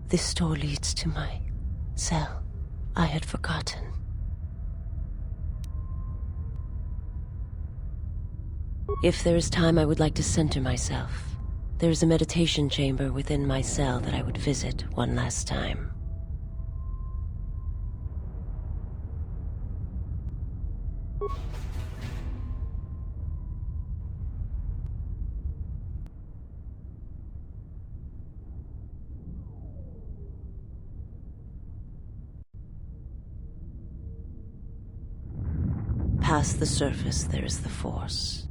This door leads to my cell. I had forgotten. If there is time, I would like to center myself. There is a meditation chamber within my cell that I would visit one last time. Past the surface, there is the Force.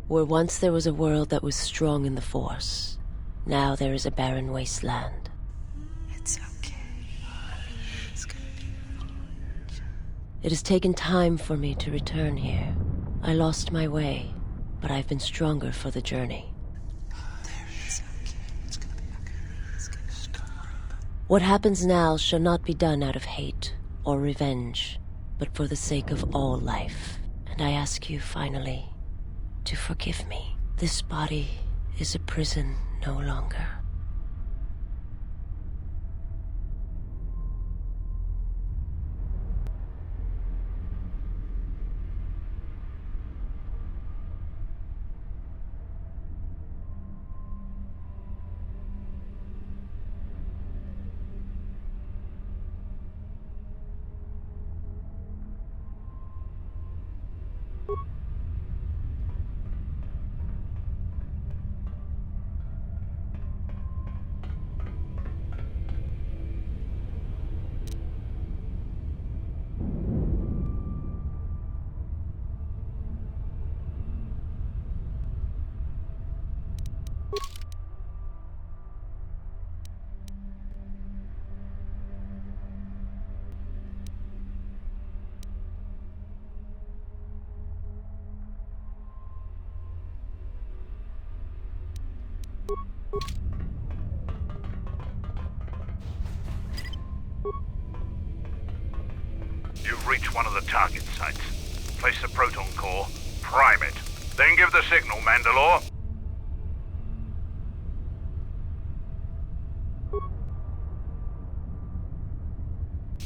Where once there was a world that was strong in the Force, now there is a barren wasteland. It's okay. It's gonna be fine. It has taken time for me to return here. I lost my way, but I've been stronger for the journey. It's okay. It's gonna be okay. It's gonna stop. What happens now shall not be done out of hate or revenge, but for the sake of all life. And I ask you finally to forgive me. This body is a prison no longer. You've reached one of the target sites. Place the proton core, prime it, then give the signal, Mandalore.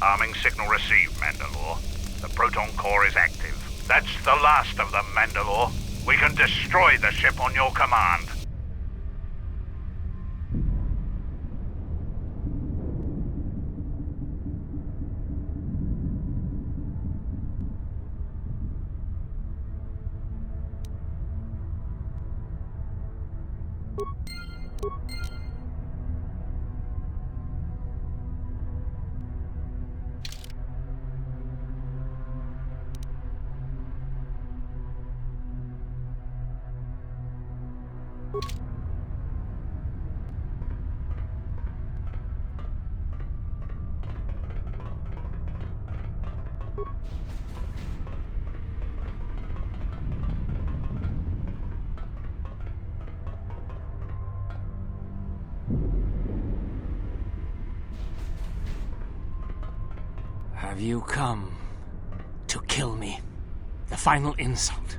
Arming signal received, Mandalore. The proton core is active. That's the last of them, Mandalore. We can destroy the ship on your command. Have you come to kill me? The final insult,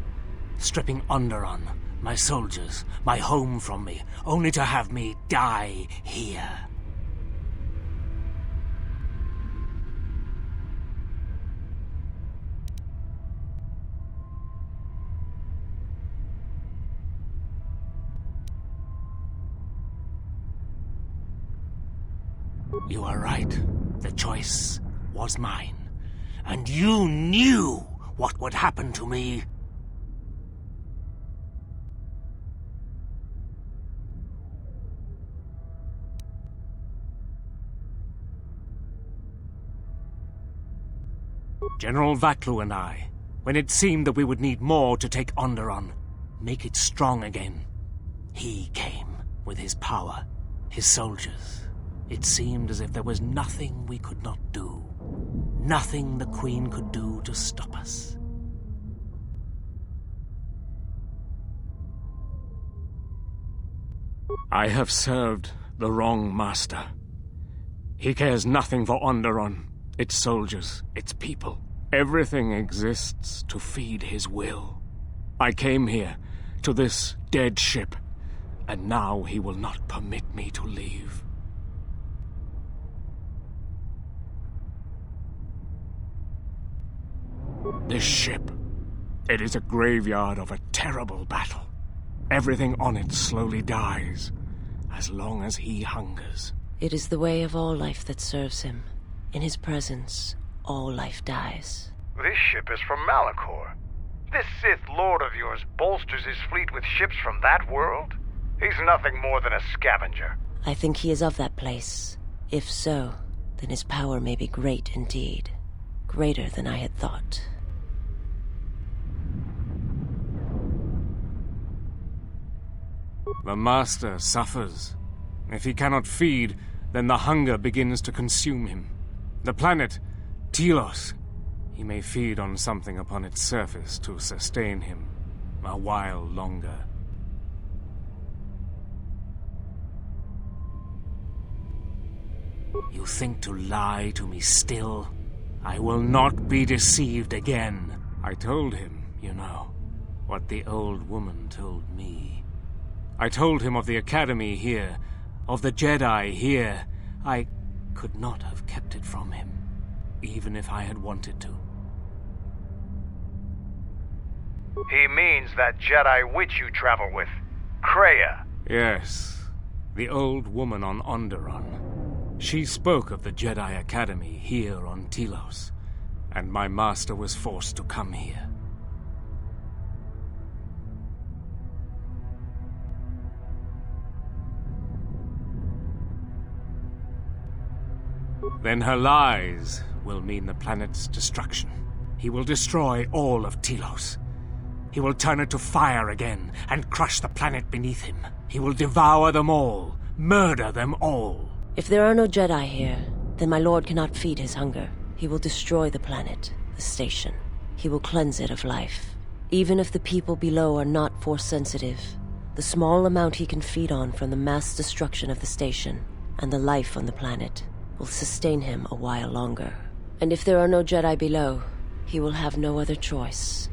stripping Onderon, my soldiers, my home from me, only to have me die here. You are right. The choice was mine. And you knew what would happen to me. General Vatlu and I, when it seemed that we would need more to take Onderon, make it strong again, he came with his power, his soldiers. It seemed as if there was nothing we could not do. Nothing the Queen could do to stop us. I have served the wrong master. He cares nothing for Onderon, its soldiers, its people. Everything exists to feed his will. I came here, to this dead ship, and now he will not permit me to leave. This ship, it is a graveyard of a terrible battle. Everything on it slowly dies, as long as he hungers. It is the way of all life that serves him. In his presence, all life dies. This ship is from Malachor. This Sith Lord of yours bolsters his fleet with ships from that world? He's nothing more than a scavenger. I think he is of that place. If so, then his power may be great indeed. Greater than I had thought. The Master suffers. If he cannot feed, then the hunger begins to consume him. The planet, Telos, he may feed on something upon its surface to sustain him a while longer. You think to lie to me still? I will not be deceived again. I told him, you know, what the old woman told me. I told him of the Academy here, of the Jedi here. I could not have kept it from him, even if I had wanted to. He means that Jedi witch you travel with, Kreia. Yes, the old woman on Onderon. She spoke of the Jedi Academy here on Telos, and my master was forced to come here. Then her lies will mean the planet's destruction. He will destroy all of Telos. He will turn it to fire again and crush the planet beneath him. He will devour them all, murder them all. If there are no Jedi here, then my lord cannot feed his hunger. He will destroy the planet, the station. He will cleanse it of life. Even if the people below are not Force-sensitive, the small amount he can feed on from the mass destruction of the station and the life on the planet will sustain him a while longer. And if there are no Jedi below, he will have no other choice.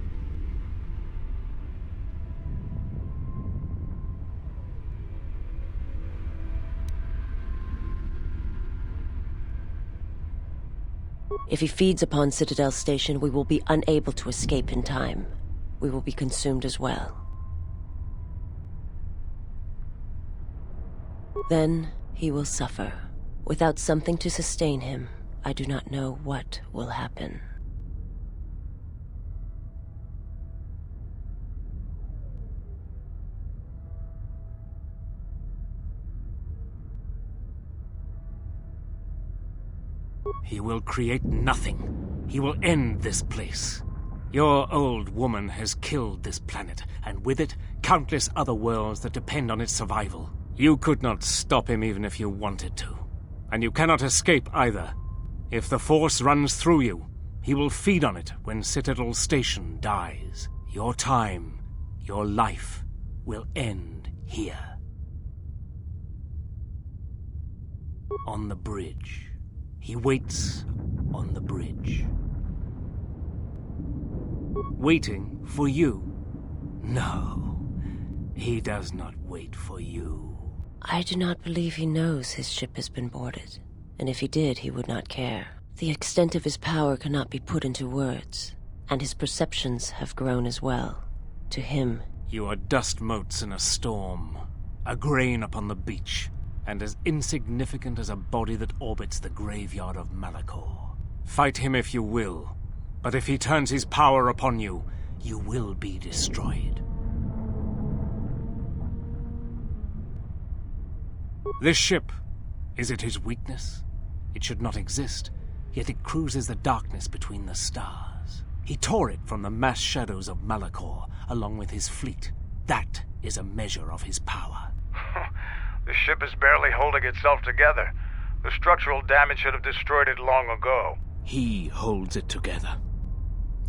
If he feeds upon Citadel Station, we will be unable to escape in time. We will be consumed as well. Then he will suffer. Without something to sustain him, I do not know what will happen. He will create nothing. He will end this place. Your old woman has killed this planet, and with it, countless other worlds that depend on its survival. You could not stop him even if you wanted to. And you cannot escape either. If the Force runs through you, he will feed on it when Citadel Station dies. Your time, your life, will end here. On the bridge. He waits on the bridge. Waiting for you? No. He does not wait for you. I do not believe he knows his ship has been boarded. And if he did, he would not care. The extent of his power cannot be put into words. And his perceptions have grown as well. To him... You are dust motes in a storm. A grain upon the beach. And as insignificant as a body that orbits the graveyard of Malachor. Fight him if you will. But if he turns his power upon you, you will be destroyed. This ship, is it his weakness? It should not exist, yet it cruises the darkness between the stars. He tore it from the mass shadows of Malachor, along with his fleet. That is a measure of his power. The ship is barely holding itself together. The structural damage should have destroyed it long ago. He holds it together.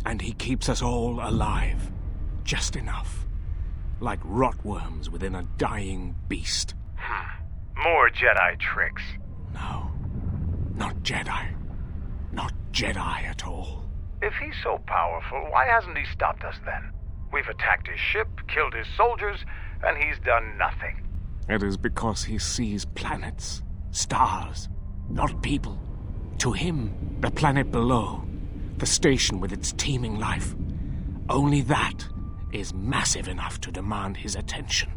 And he keeps us all alive. Just enough. Like rotworms within a dying beast. More Jedi tricks. No. Not Jedi. Not Jedi at all. If he's so powerful, why hasn't he stopped us then? We've attacked his ship, killed his soldiers, and he's done nothing. It is because he sees planets, stars, not people. To him, the planet below, the station with its teeming life, only that is massive enough to demand his attention.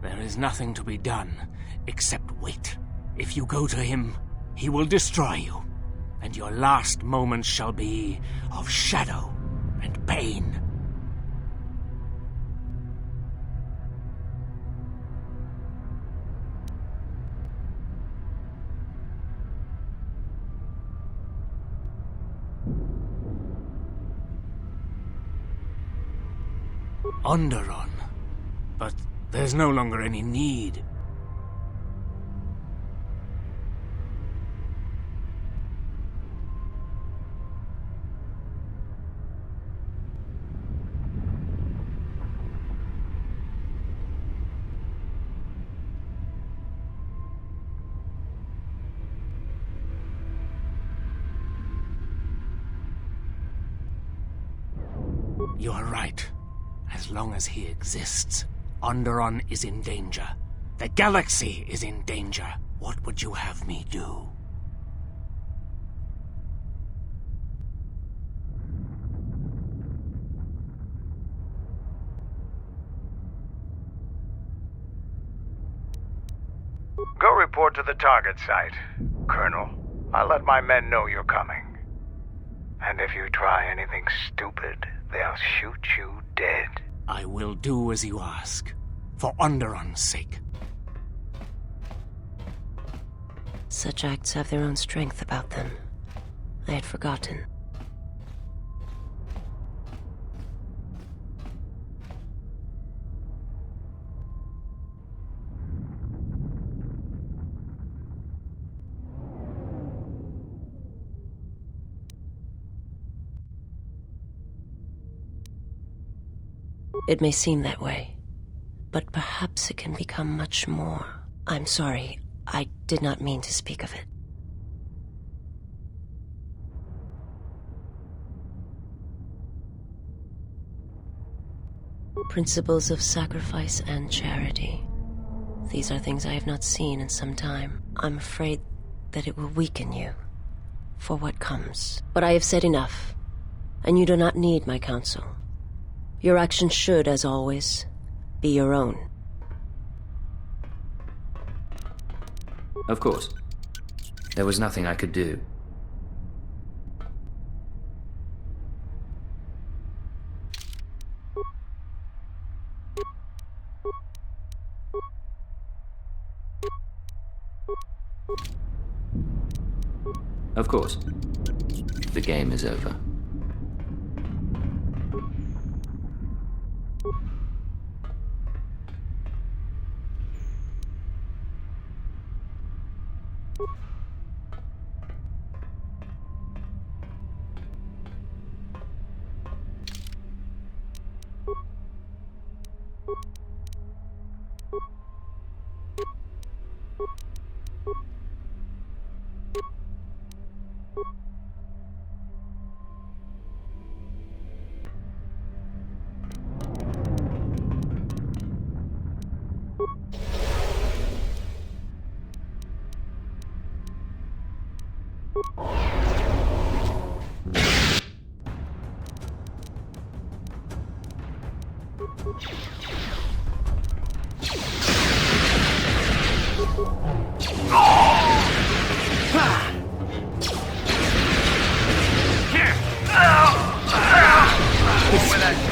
There is nothing to be done, except wait. If you go to him, he will destroy you, and your last moments shall be of shadow and pain. Onderon, but there's no longer any need. You are right. As long as he exists, Onderon is in danger. The galaxy is in danger. What would you have me do? Go report to the target site, Colonel. I'll let my men know you're coming. And if you try anything stupid, they'll shoot you dead. I will do as you ask, for Onderon's sake. Such acts have their own strength about them. I had forgotten. It may seem that way, but perhaps it can become much more. I'm sorry, I did not mean to speak of it. Principles of sacrifice and charity. These are things I have not seen in some time. I'm afraid that it will weaken you for what comes. But I have said enough, and you do not need my counsel. Your actions should, as always, be your own. Of course. There was nothing I could do. Of course. The game is over. With that